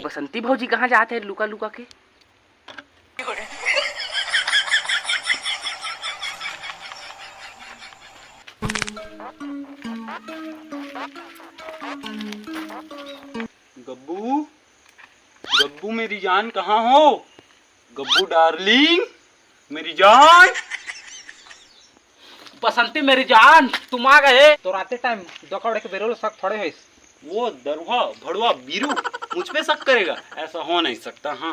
बसंती भौजी कहाँ जाते हैं लुका लुका के? गब्बू, गब्बू मेरी जान कहाँ हो? गब्बू डार्लिंग, मेरी जान। बसंती मेरी जान, तुम आ गए तो रात टाइम दौड़ के बेरोल शक थोड़े है। वो दरुआ भड़ुआ बीरू मुझ पे शक करेगा? ऐसा हो नहीं सकता। हाँ,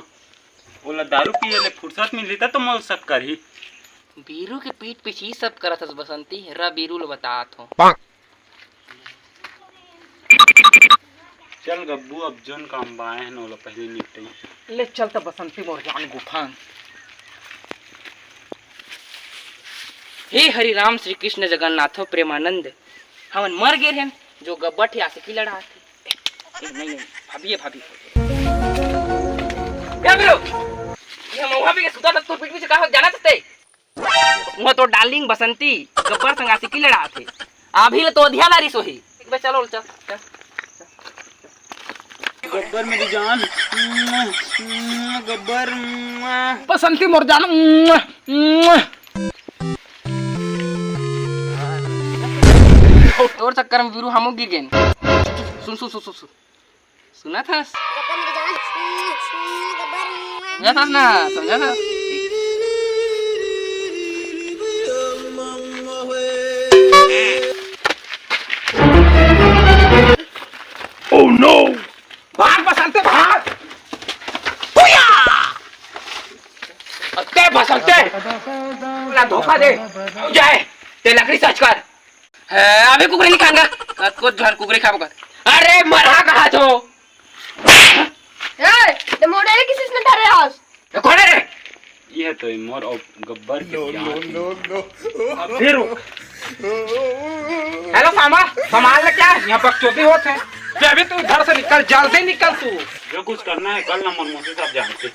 बोला दारू पिए ले फुर्सत मिली था तो मैं शक कर ही। बीरू के पीठ पीछे ही सब करत हस बसंती। रा बीरू लो बतात हो। चल गब्बू, अब जोन काम बाए हैं नोला पहले निपटे। ले चल तो बसंती मोर जान गुफा। हे हरि राम श्री कृष्ण जगन्नाथो प्रेमानंद। हमन मर गए हैं जो गब्बर थे आसे की लड़ा थे। नहीं भाभी भाभी क्या बिरो ये हम भाभी के सुता तक तो पीठ पीछे का जाना थे। वो तो डार्लिंग बसंती गब्बर संग आसे की लड़ा थे। अभी ले तो ध्यान आ रही सोही। एक बार चलो चल चल। गब्बर मेरी जान, गब्बर बसंती मोर जान। और चक्कर में वीरू हमो गिर गए। सुन सुन सुन सुन सुना था समझा था ना, समझा था। ओह नो, भाग बसंते भाग। अत्ते बसंते ना धोखा दे जाए ते लकड़ी सच कर। अबे कुकरी नहीं खाएगा को घर कुकरी खाओगा। अरे मरा कहा तो ए ते मोड़े किसी ने धरे हास कौन है रे? ये तो मोर और गब्बर के अब फिर हेलो फामा संभाल ले क्या यहाँ पर चोटी होते हैं। अभी तू घर से निकल, जल्दी निकल तू। जो कुछ करना है कल ना मन मुझसे सब जानते।